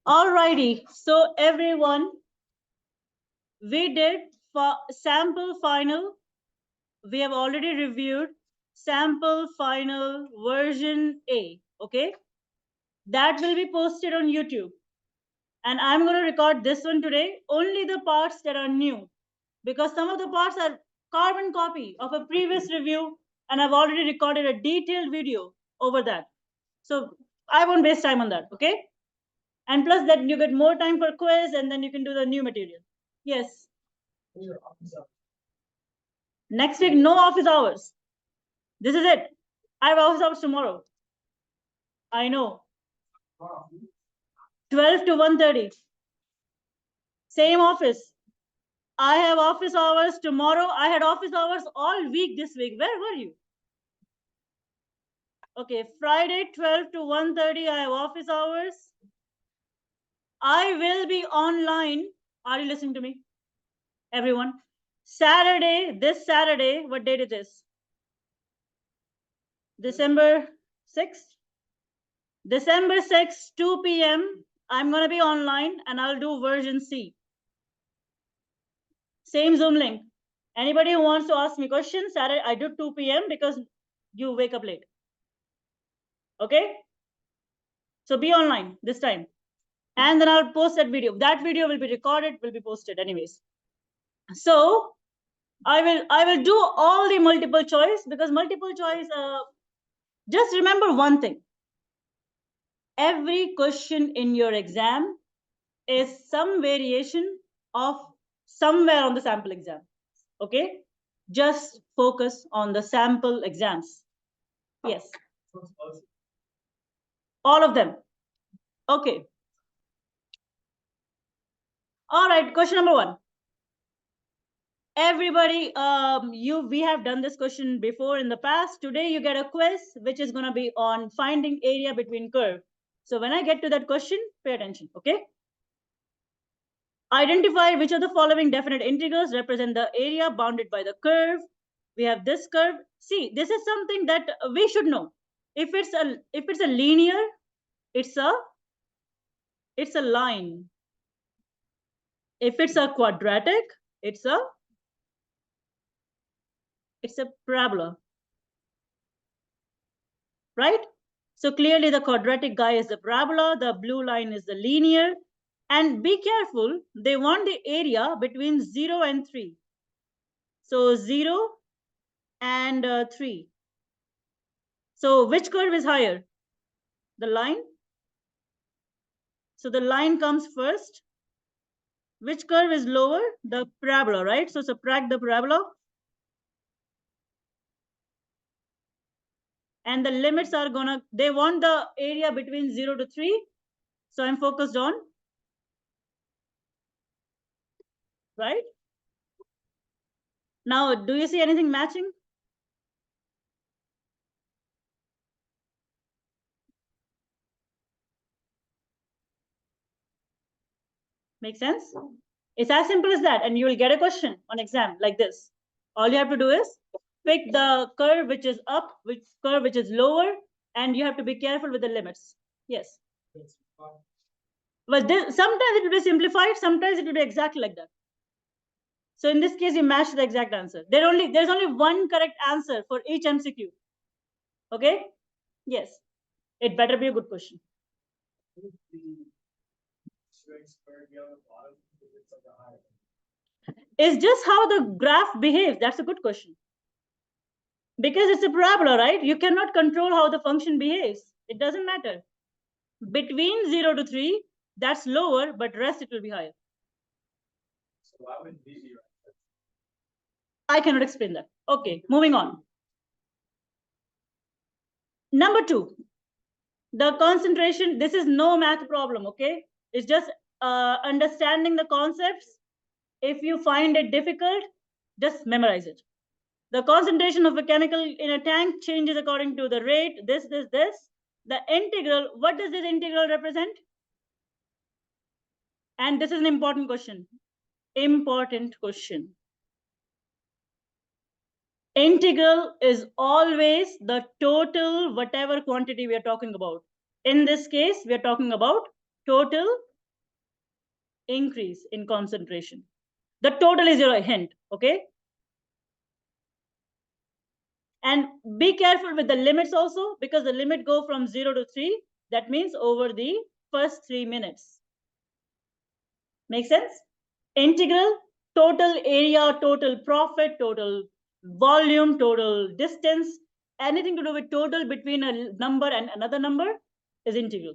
Alrighty, so everyone, we did for sample final. We have already reviewed sample final version A, okay? That will be posted on YouTube. And I'm going to record this one today, only the parts that are new, because some of the parts are carbon copy of a previous review, and I've already recorded a detailed video over that. So I won't waste time on that, okay? And plus that you get more time for quiz, and then you can do the new material. Yes. Next week, no office hours. This is it. I have office hours tomorrow. I know. 12 to 1:30. Same office. I have office hours tomorrow. I had office hours all week this week. Where were you? Okay, Friday 12 to 1:30. I have office hours. I will be online. Are you listening to me? Everyone. Saturday, this Saturday, what date it is? December 6th. December 6th, 2 p.m. I'm going to be online and I'll do version C. Same Zoom link. Anybody who wants to ask me questions, Saturday, I do 2 p.m. because you wake up late. Okay? So be online this time. And then I'll post that video. That video will be recorded, will be posted anyways. So I will do all the multiple choice, because multiple choice, just remember one thing. Every question in your exam is some variation of somewhere on the sample exam. Okay? Just focus on the sample exams. Yes. All of them. Okay. All right, question number 1. Everybody, we have done this question before in the past. Today you get a quiz which is going to be on finding area between curve. So when I get to that question, pay attention, okay? Identify which of the following definite integrals represent the area bounded by the curve. We have this curve. See, this is something that we should know. If it's a linear, it's a line. If it's a quadratic, it's a parabola, right? So clearly the quadratic guy is the parabola, the blue line is the linear, and be careful, they want the area between 0 and 3. So 0 and 3. So which curve is higher? The line. So the line comes first. Which curve is lower? The parabola, right? So subtract the parabola. And the limits are they want the area between 0 to 3. So I'm focused on, right? Now, do you see anything matching? Make sense? It's as simple as that. And you will get a question on exam like this. All you have to do is pick the curve which is up, which curve which is lower, and you have to be careful with the limits. Yes. Well, sometimes it will be simplified, sometimes it will be exactly like that. So in this case, you match the exact answer. There's only one correct answer for each MCQ. Okay? Yes. It better be a good question. It's just how the graph behaves. That's a good question. Because it's a parabola, right? You cannot control how the function behaves. It doesn't matter. Between 0 to 3, that's lower, but rest it will be higher. So why would B be right? I cannot explain that. Okay, moving on. Number 2, the concentration. This is no math problem, okay? It's just understanding the concepts. If you find it difficult, just memorize it. The concentration of a chemical in a tank changes according to the rate, this. The integral, what does this integral represent? And this is an important question. Important question. Integral is always the total whatever quantity we are talking about. In this case, we are talking about total increase in concentration. The total is your hint, okay? And be careful with the limits also, because the limit go from 0 to 3. That means over the first 3 minutes. Make sense? Integral, total area, total profit, total volume, total distance, anything to do with total between a number and another number is integral.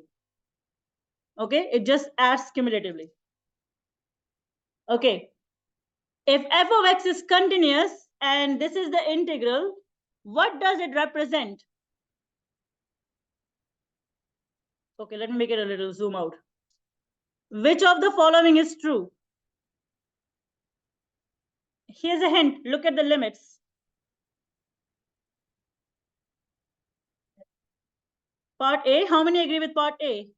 Okay, it just adds cumulatively. Okay, if f of x is continuous and this is the integral, what does it represent? Okay, let me make it a little zoom out. Which of the following is true? Here's a hint. Look at the limits. Part A, how many agree with part A?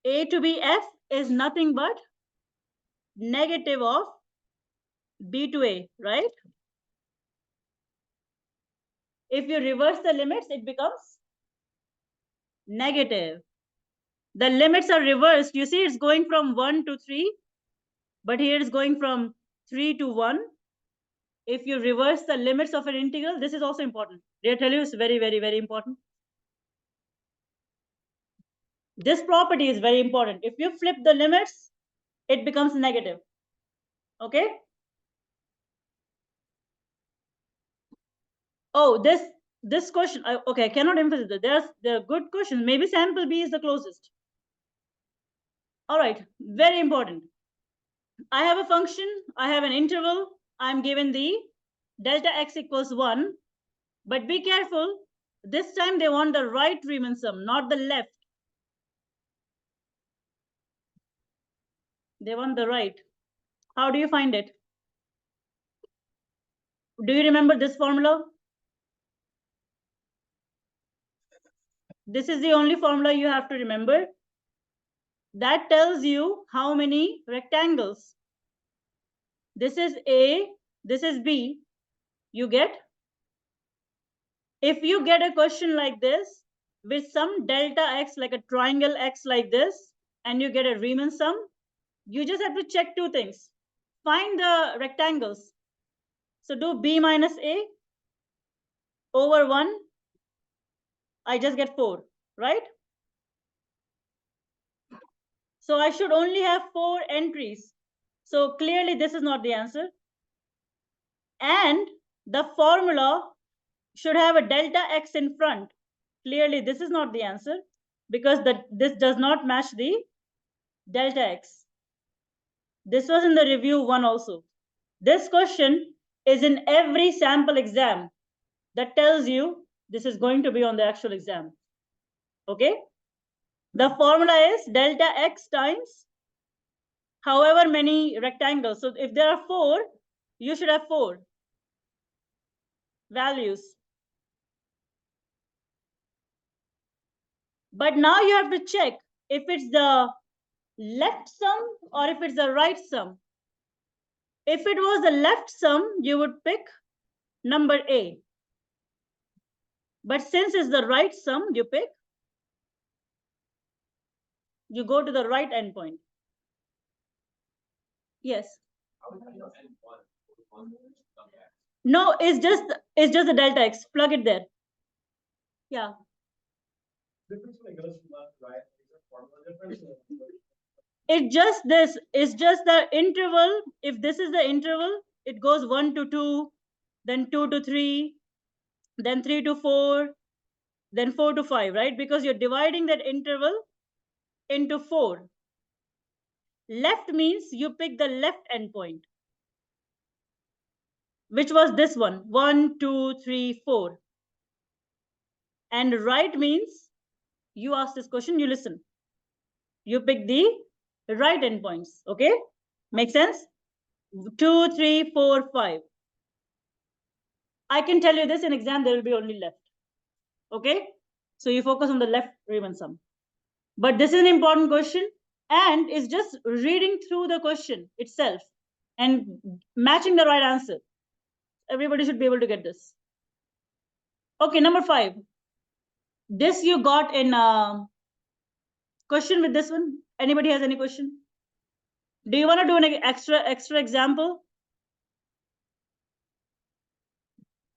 A to be f is nothing but negative of B to A, right? If you reverse the limits, it becomes negative. The limits are reversed. You see, it's going from 1 to 3, but here it's going from 3 to 1. If you reverse the limits of an integral, this is also important. They tell you it's very, very, very important. This property is very important. If you flip the limits, it becomes negative. Okay? Oh, this question, okay, I cannot emphasize that. There are good questions. Maybe sample B is the closest. All right, very important. I have a function, I have an interval, I'm given the delta x equals 1, but be careful, this time they want the right Riemann sum, not the left. They want the right. How do you find it? Do you remember this formula? This is the only formula you have to remember. That tells you how many rectangles. This is A, this is B. You get? If you get a question like this with some delta x, like a triangle x like this, and you get a Riemann sum, you just have to check two things. Find the rectangles. So do B minus A over 1. I just get 4, right? So I should only have 4 entries. So clearly this is not the answer. And the formula should have a delta x in front. Clearly this is not the answer, because this does not match the delta x. This was in the review 1 also. This question is in every sample exam. That tells you this is going to be on the actual exam. Okay? The formula is delta x times however many rectangles. So if there are 4, you should have 4 values. But now you have to check if it's the left sum or if it's the right sum. If it was the left sum, you would pick number A. But since it's the right sum, you go to the right endpoint. Yes. No, it's just the delta x. Plug it there. Yeah. It's just this. It's just the interval. If this is the interval, it goes 1 to 2, then 2 to 3, then 3 to 4, then 4 to 5, right? Because you're dividing that interval into 4. Left means you pick the left endpoint, which was this one, 1, 2, 3, 4. And right means you ask this question, you listen. You pick the right endpoints, okay? Make sense? 2, 3, 4, 5. I can tell you this, in exam there will be only left, okay? So you focus on the left Riemann sum. But this is an important question, and it's just reading through the question itself and matching the right answer. Everybody should be able to get this. Okay, number 5. This you got in question with this one. Anybody has any question? Do you want to do an extra example?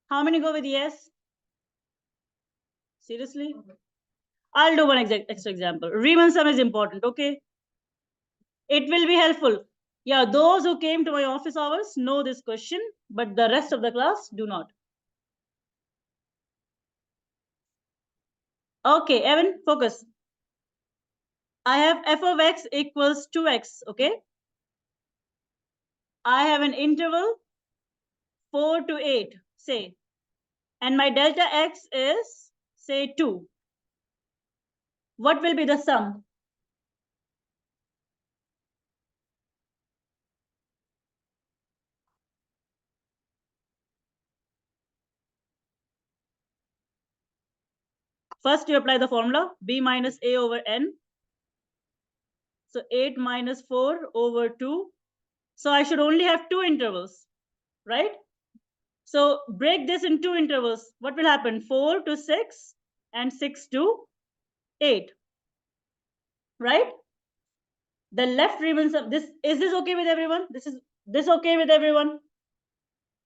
How many go with yes? Seriously? I'll do one extra example. Riemann sum is important, okay? It will be helpful. Yeah, those who came to my office hours know this question, but the rest of the class do not. Okay, Evan, focus. I have f of x equals 2x, okay? I have an interval 4 to 8, say, and my delta x is, say, 2. What will be the sum? First, you apply the formula, b minus a over n. So 8 minus 4 over 2. So I should only have two intervals, right? So break this in two intervals. What will happen? 4 to 6 and 6 to 8, right? The left Riemann sum, is this okay with everyone? This okay with everyone?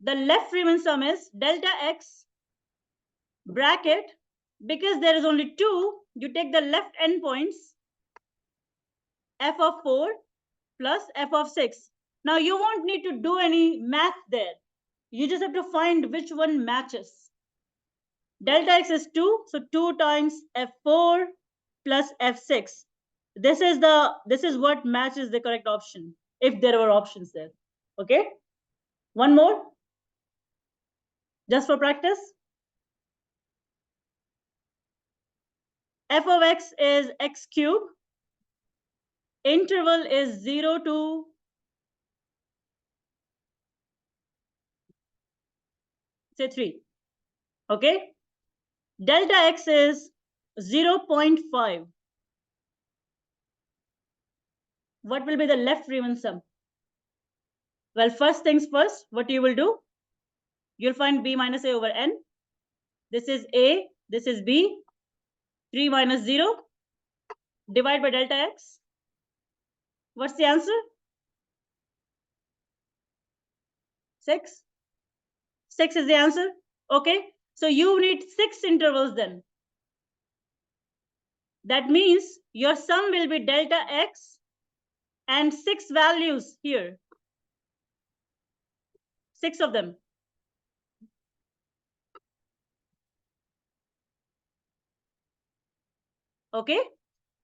The left Riemann sum is delta x bracket, because there is only two, you take the left endpoints, f of 4 plus f of 6. Now you won't need to do any math there. You just have to find which one matches. Delta x is 2, so 2 times f4 plus f6. This is what matches the correct option, if there were options there. Okay? One more, just for practice. F of x is x cube. Interval is 0 to say 3. Okay? Delta x is 0.5. What will be the left Riemann sum? Well, first things first, what you will do, you'll find b minus a over n. This is a, this is b. 3 minus 0, divide by delta x. What's the answer? 6. 6 is the answer. Okay. So you need 6 intervals then. That means your sum will be delta x and 6 values here. 6 of them. Okay.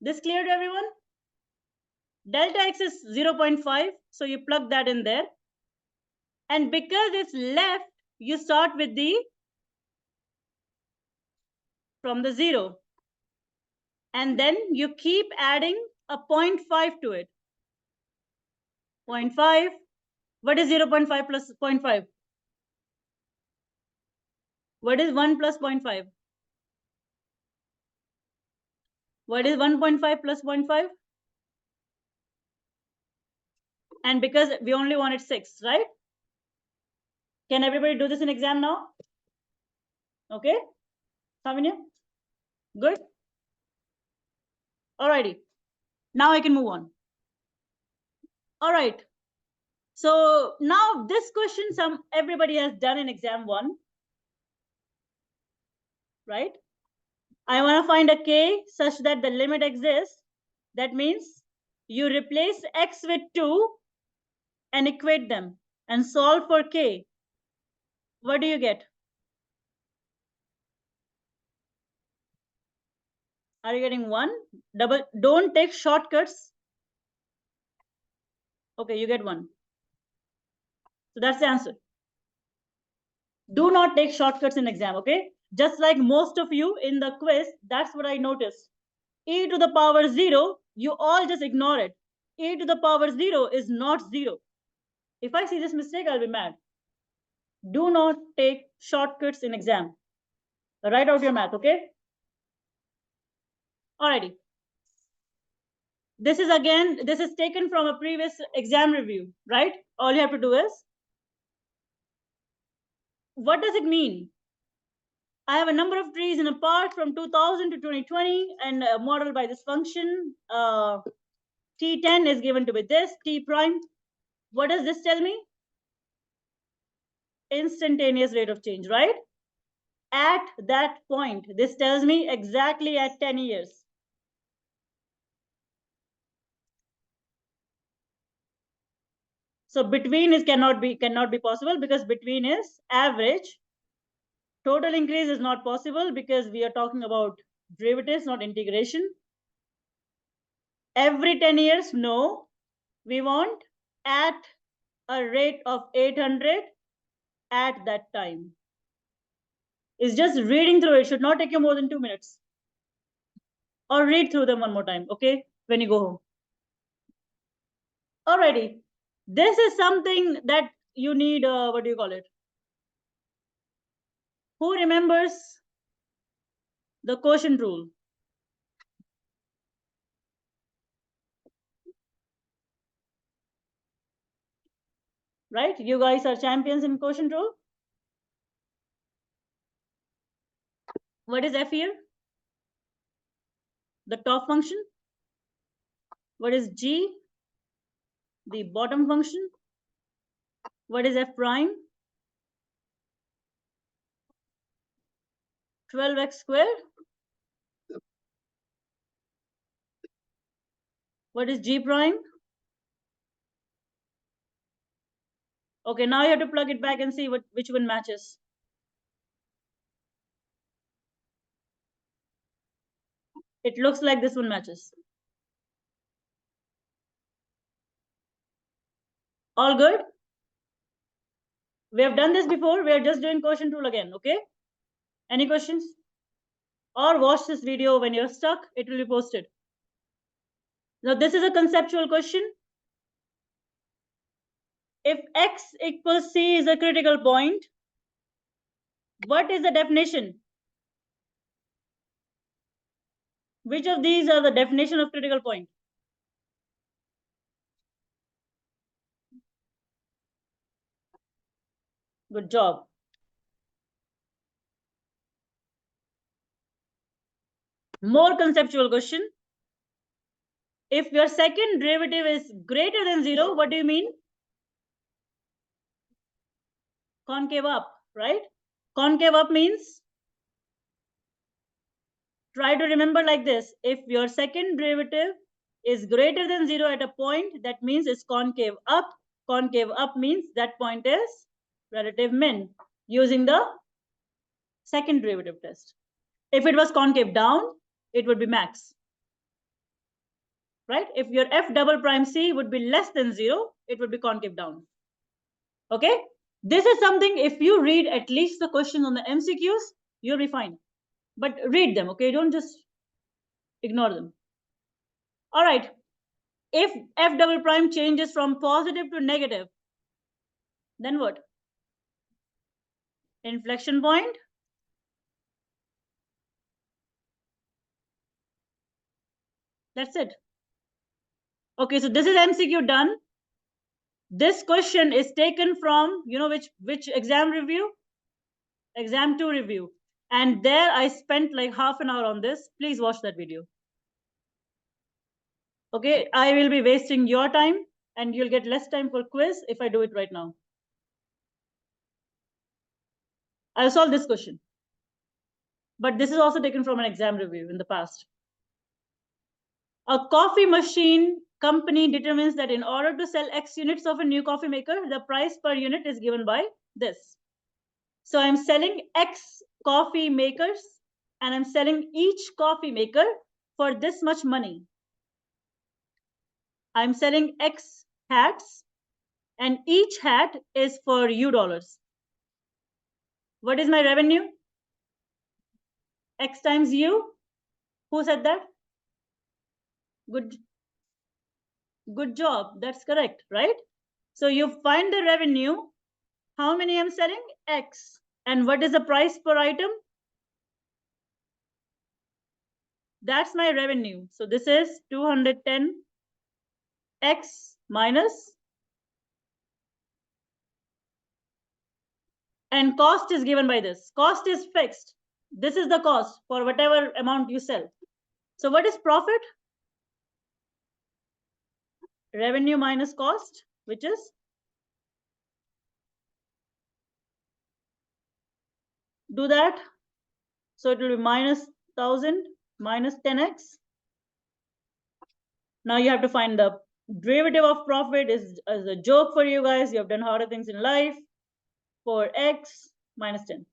This clear to everyone? Delta x is 0.5. So you plug that in there. And because it's left, you start with from the 0. And then you keep adding a 0.5 to it. 0.5. What is 0.5 plus 0.5? What is 1 plus 0.5? What is 1.5 plus 0.5? And because we only wanted 6, right? Can everybody do this in exam now? Okay. Samanya? Good. Alrighty. Now I can move on. All right. So now this question everybody has done in exam 1, right? I want to find a k such that the limit exists. That means you replace x with 2 and equate them and solve for k. What do you get? Are you getting 1? Double. Don't take shortcuts. Okay, you get 1. So that's the answer. Do not take shortcuts in exam, okay? Just like most of you in the quiz, that's what I noticed. E to the power 0, you all just ignore it. E to the power 0 is not 0. If I see this mistake, I'll be mad. Do not take shortcuts in exam. Write out your math, okay? Alrighty. This is taken from a previous exam review, right? All you have to do is, what does it mean? I have a number of trees in a park from 2000 to 2020 and modeled by this function. T10 is given to be this, T prime. What does this tell me? Instantaneous rate of change, right? At that point, this tells me exactly at 10 years. So between is cannot be possible because between is average. Total increase is not possible because we are talking about derivatives, not integration. Every 10 years, no. We want at a rate of 800 at that time. It's just reading through it. Should not take you more than 2 minutes. Or read through them one more time, okay? When you go home. Alrighty. This is something that you need, what do you call it? Who remembers the quotient rule? Right? You guys are champions in quotient rule. What is F here? The top function. What is G? The bottom function. What is F prime? 12x squared. What is G prime? Okay, now you have to plug it back and see which one matches. It looks like this one matches. All good? We have done this before. We are just doing quotient rule again, okay? Any questions? Or watch this video when you're stuck. It will be posted. Now, this is a conceptual question. If x equals c is a critical point, what is the definition? Which of these are the definition of critical point? Good job. More conceptual question. If your second derivative is greater than 0, what do you mean? Concave up, right? Concave up means, try to remember like this. If your second derivative is greater than 0 at a point, that means it's concave up. Concave up means that point is relative min using the second derivative test. If it was concave down, it would be max. Right? If your f double prime c would be less than 0, it would be concave down. Okay? This is something, if you read at least the questions on the MCQs, you'll be fine. But read them, okay? Don't just ignore them. All right. If f double prime changes from positive to negative, then what? Inflection point. That's it. Okay, so this is MCQ done. This question is taken from, you know, which exam review? Exam 2 review. And there I spent like half an hour on this. Please watch that video. Okay, I will be wasting your time and you'll get less time for quiz if I do it right now. I'll solve this question. But this is also taken from an exam review in the past. A coffee machine company determines that in order to sell X units of a new coffee maker, the price per unit is given by this. So I'm selling X coffee makers and I'm selling each coffee maker for this much money. I'm selling X hats and each hat is for U dollars. What is my revenue? X times U. Who said that? Good job. That's correct, right? So you find the revenue. How many I'm selling? X. And what is the price per item? That's my revenue. So this is 210 X minus. And cost is given by this. Cost is fixed. This is the cost for whatever amount you sell. So what is profit? revenue minus cost, which is, do that. So it will be minus 1000 minus 10x. Now you have to find the derivative of profit. Is as a joke for you guys. You have done harder things in life. For x minus 10.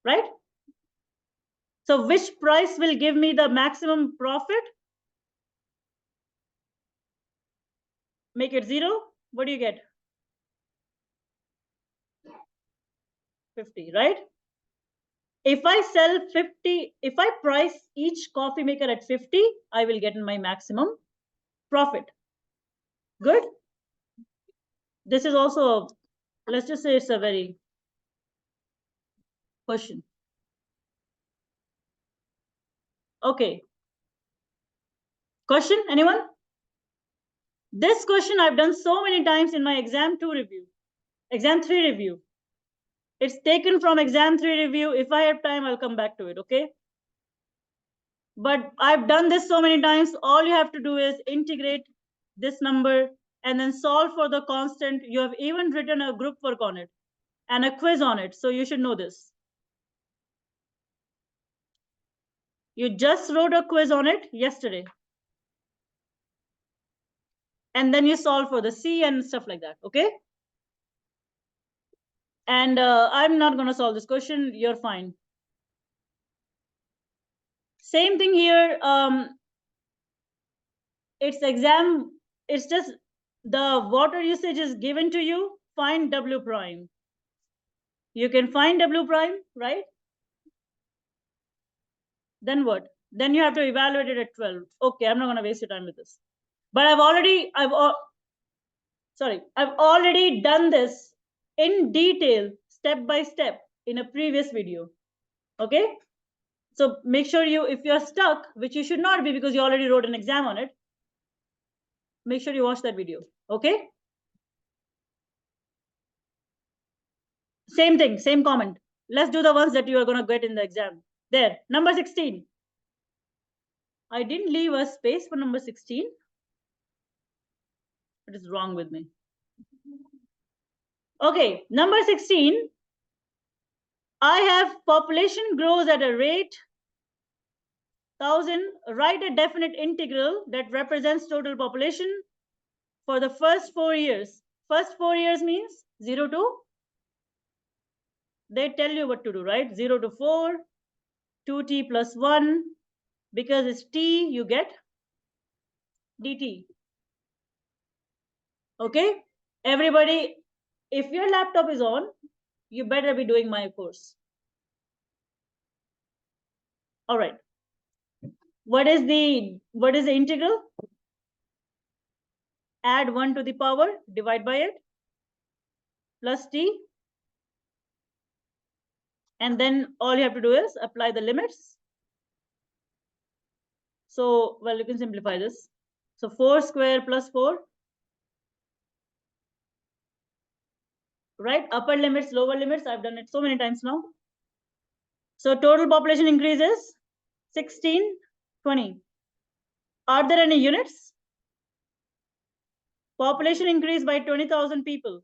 Right? So which price will give me the maximum profit? Make it 0. What do you get? 50, right? If I sell 50, if I price each coffee maker at 50, I will get my maximum profit. Good? This is also, let's just say it's a very question. Okay. Question, anyone? This question I've done so many times in my exam 2 review, exam 3 review. It's taken from exam 3 review. If I have time, I'll come back to it, okay? But I've done this so many times. All you have to do is integrate this number and then solve for the constant. You have even written a group work on it and a quiz on it. So you should know this. You just wrote a quiz on it yesterday. And then you solve for the C and stuff like that, okay? And I'm not going to solve this question. You're fine. Same thing here. It's exam. It's just the water usage is given to you. Find W prime. You can find W prime, right? Then what? Then you have to evaluate it at 12. Okay, I'm not going to waste your time with this. But I've already done this in detail, step by step, in a previous video. Okay? So make sure if you're stuck, which you should not be because you already wrote an exam on it, make sure you watch that video. Okay? Same thing, same comment. Let's do the ones that you are going to get in the exam. There, number 16. I didn't leave a space for number 16. What is wrong with me? Okay, number 16. I have population grows at a rate 1000. Write a definite integral that represents total population for the first 4 years. First 4 years means 0 to, they tell you what to do, right? 0 to 4, 2t plus 1. Because it's t, you get dt. Okay? Everybody, if your laptop is on, you better be doing my course. All right. What is the integral? Add 1 to the power, divide by it, plus t. And then all you have to do is apply the limits. So, well, you can simplify this. So 4 square plus 4. Right? Upper limits, lower limits. I've done it so many times now. So total population increases 16, 20. Are there any units? Population increased by 20,000 people.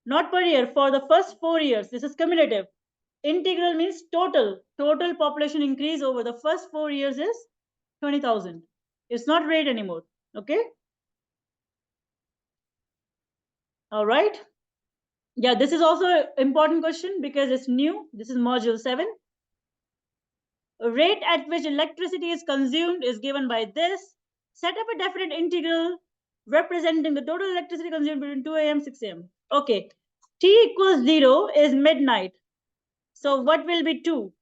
Not per year, for the first 4 years. This is cumulative. Integral means total. Total population increase over the first 4 years is 20,000. It's not rate anymore. Okay? All right. Yeah, this is also an important question because it's new. This is module 7. A rate at which electricity is consumed is given by this. Set up a definite integral representing the total electricity consumed between 2 a.m. 6 a.m. Okay. T equals 0 is midnight. So what will be 2?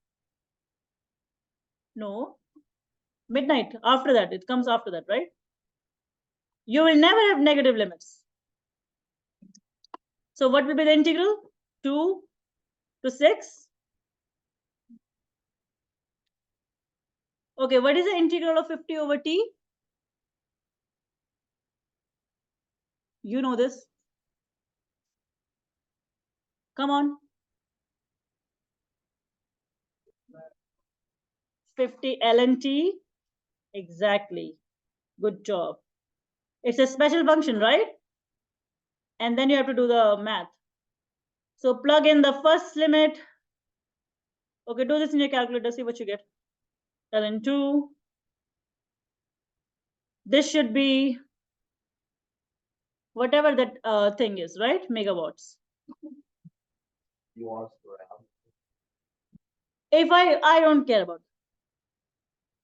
No. Midnight. After that. It comes after that, right? You will never have negative limits. So what will be the integral? 2 to 6. Okay, what is the integral of 50 over t? You know this. Come on. 50 ln t. Exactly. Good job. It's a special function, right? And then you have to do the math. So plug in the first limit. Okay, do this in your calculator, see what you get. ln2. This should be whatever that thing is, right? Megawatts. You want us to round? If I don't care about it.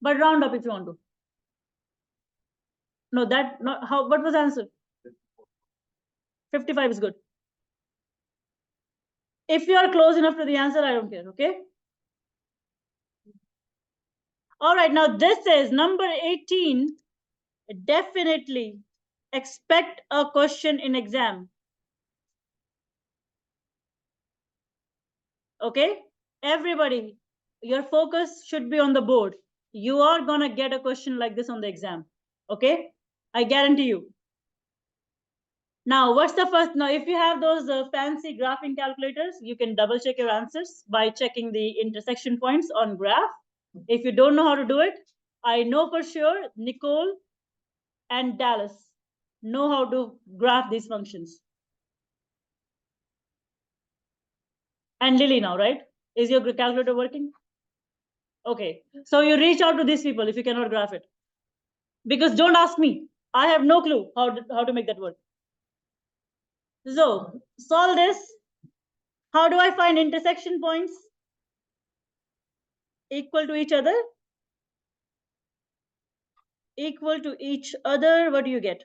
But round up if you want to. No, that not how. What was the answer? 55 is good. If you are close enough to the answer, I don't care. Okay. All right. Now this is number 18. Definitely expect a question in exam. Okay. Everybody, your focus should be on the board. You are gonna get a question like this on the exam. Okay. I guarantee you. Now, what's the first? Now, if you have those fancy graphing calculators, you can double check your answers by checking the intersection points on graph. If you don't know how to do it, I know for sure Nicole and Dallas know how to graph these functions. And Lily now, right? Is your calculator working? Okay. So you reach out to these people if you cannot graph it. Because don't ask me. I have no clue how to make that work. So solve this. How do I find intersection points equal to each other? Equal to each other, what do you get?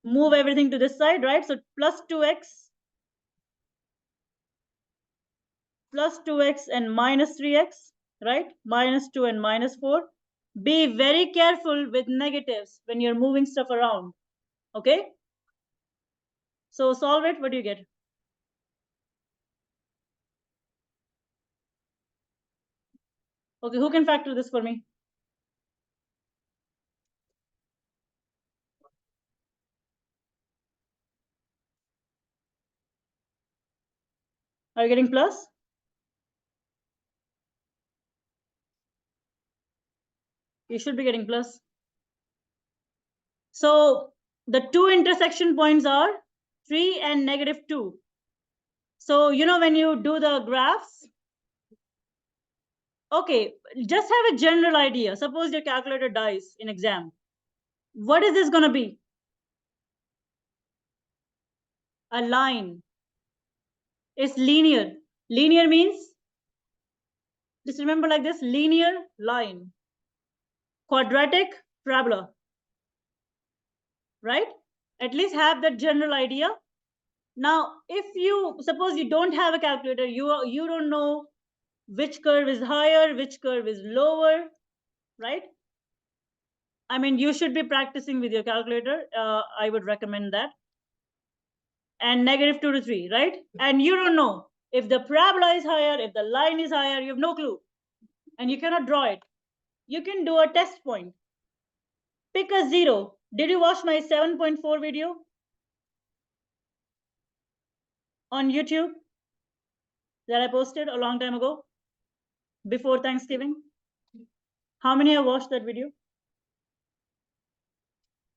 Move everything to this side, right? So plus 2x and minus 3x, right? Minus 2 and minus 4. Be very careful with negatives when you're moving stuff around, okay? So solve it, what do you get? Okay, who can factor this for me? Are you getting plus? You should be getting plus. So the two intersection points are 3 and negative 2. So, you know, when you do the graphs, okay, just have a general idea. Suppose your calculator dies in exam. What is this going to be? A line. It's linear. Linear means, just remember like this, linear line. Quadratic parabola. Right? At least have that general idea. Now, if you, suppose you don't have a calculator, you don't know which curve is higher, which curve is lower, right? I mean, you should be practicing with your calculator. I would recommend that. And negative 2 to 3, right? And you don't know if the parabola is higher, if the line is higher, you have no clue. And you cannot draw it. You can do a test point. Pick a 0. Did you watch my 7.4 video on YouTube that I posted a long time ago before Thanksgiving? How many have watched that video?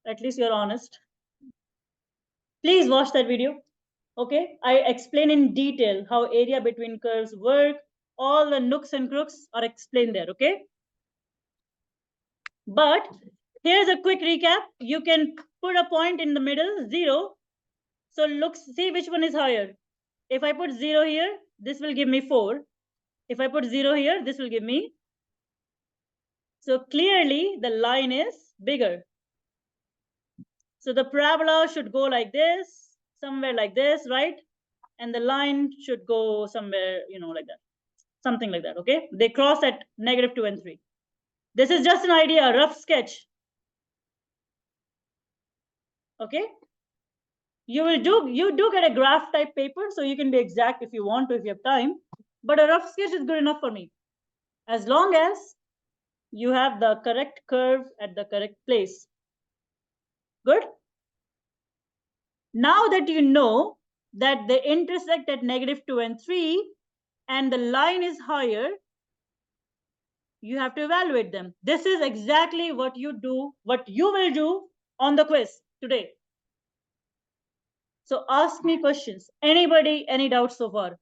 At least you're honest. Please watch that video. Okay, I explain in detail how area between curves work. All the nooks and crooks are explained there. Okay, but here's a quick recap. You can put a point in the middle, 0. So look, see which one is higher. If I put 0 here, this will give me 4. If I put 0 here, this will give me. So clearly the line is bigger. So the parabola should go like this, somewhere like this, right? And the line should go somewhere, you know, like that. Something like that, okay? They cross at negative 2 and 3. This is just an idea, a rough sketch. Okay? You do get a graph type paper, so you can be exact if you want to, if you have time. But a rough sketch is good enough for me. As long as you have the correct curve at the correct place. Good? Now that you know that they intersect at negative 2 and 3, and the line is higher, You have to evaluate them. This is exactly what you will do on the quiz today. So ask me questions. Anybody, any doubts so far?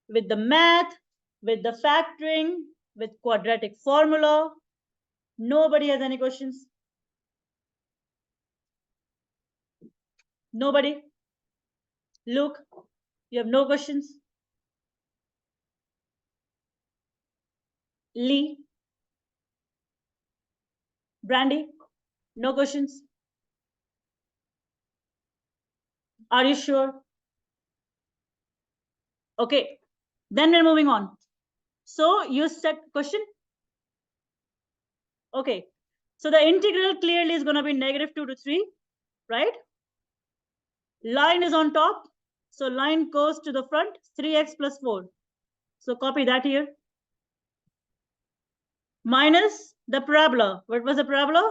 With the math, with the factoring, with quadratic formula? Nobody has any questions? Nobody? Luke, you have no questions? Lee? Brandy? No questions? Are you sure? Okay, then we're moving on. So you said question? Okay, so the integral clearly is going to be -2 to 3, right? Line is on top, so line goes to the front, 3x plus 4. So copy that here. Minus the parabola. What was the parabola?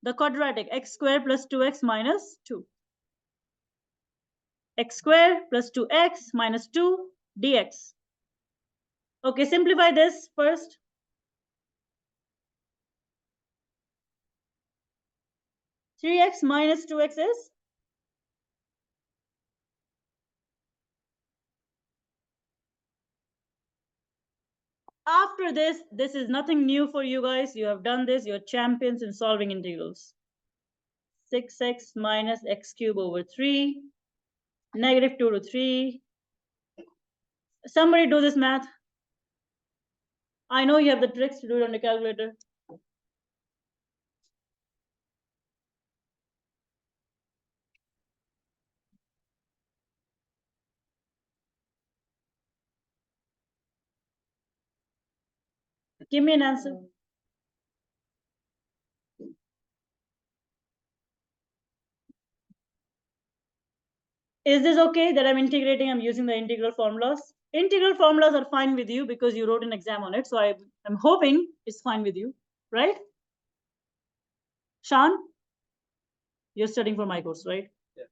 The quadratic, x squared plus 2x minus 2. X squared plus 2x minus 2 dx. Okay, simplify this first. Three x minus 2x is? After this is nothing new for you guys. You have done this. You're champions in solving integrals. 6x minus x cubed over 3, -2 to 3. Somebody do this math. I know you have the tricks to do it on the calculator. Give me an answer. Is this okay that I'm integrating? I'm using the integral formulas. Integral formulas are fine with you because you wrote an exam on it. So I'm hoping it's fine with you, right? Shan, you're studying for my course, right? Yeah.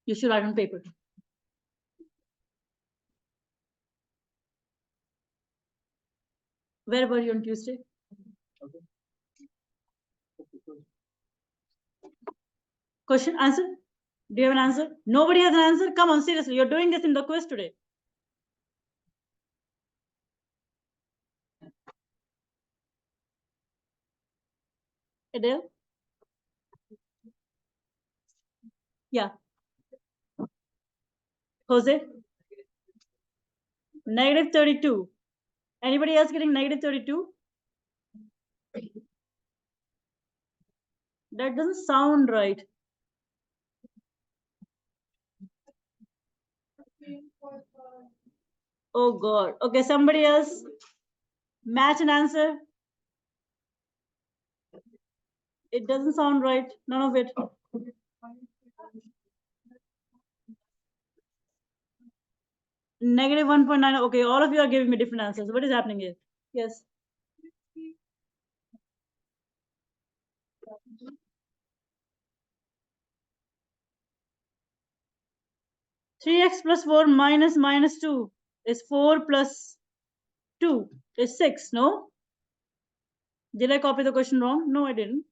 You should write on paper. Where were you on Tuesday? Okay. Question, answer? Do you have an answer? Nobody has an answer? Come on, seriously. You're doing this in the quiz today. Adele? Yeah. Jose? -32. Anybody else getting -32? That doesn't sound right. Oh God. Okay, somebody else match an answer. It doesn't sound right. None of it. -1.9. Okay, all of you are giving me different answers. What is happening here? Yes. -3x plus 4 minus -2 is 4 plus 2 is 6. No? Did I copy the question wrong? No, I didn't.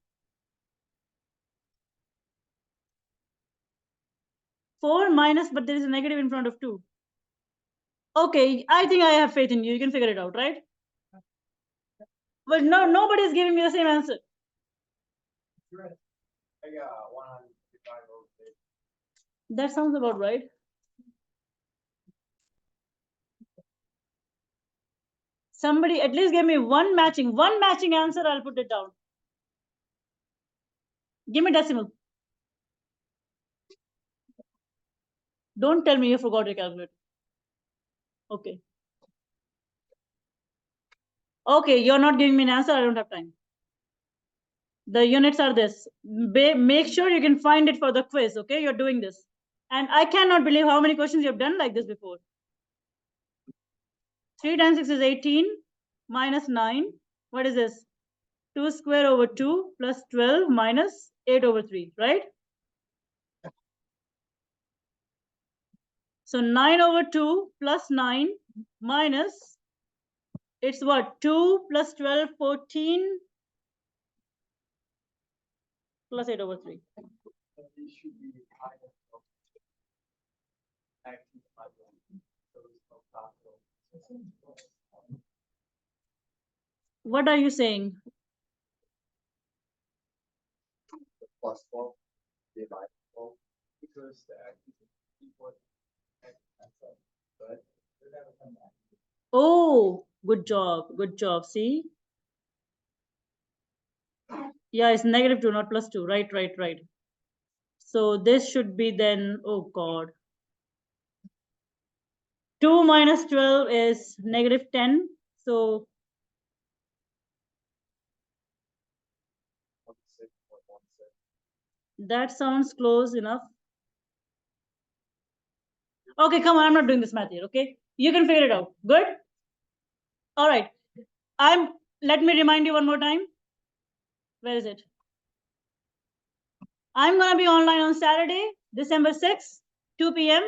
4 minus, but there is a negative in front of 2. Okay, I think I have faith in you. You can figure it out, right? But no, nobody is giving me the same answer. I got 155 over 6. That sounds about right. Somebody at least give me one matching answer. I'll put it down. Give me decimal. Don't tell me you forgot your calculator. Okay. Okay, you're not giving me an answer. I don't have time. The units are this. Make sure you can find it for the quiz. Okay, you're doing this. And I cannot believe how many questions you've done like this before. 3 times 6 is 18 minus 9. What is this? 2 square over 2 plus 12 minus 8 over 3, right? So 9 over 2 plus 9 minus, it's what? 2 plus 12, 14 plus 8 over 3. So these should be minus of 19 divided by 1. So it's no possible. What are you saying? The plus 12 divided by 12 because the x is equal to x and so. But they're never come back. Oh, good job. Good job. See? Yeah, it's negative 2, not plus 2. Right, right, right. So this should be then, oh God. 2 minus 12 is negative 10. So 16.16. that sounds close enough. Okay, come on. I'm not doing this math here. Okay. You can figure it out. Good. All right. Let me remind you one more time. Where is it? I'm going to be online on Saturday, December 6th, 2 p.m.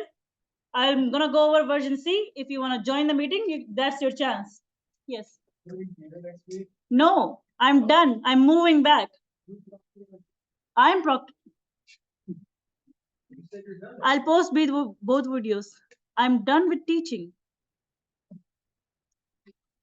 I'm going to go over version C. If you want to join the meeting, that's your chance. Yes. Will we do the next week? No, I'm done. I'm moving back. I'm proct. You said you're done. I'll post both videos. I'm done with teaching.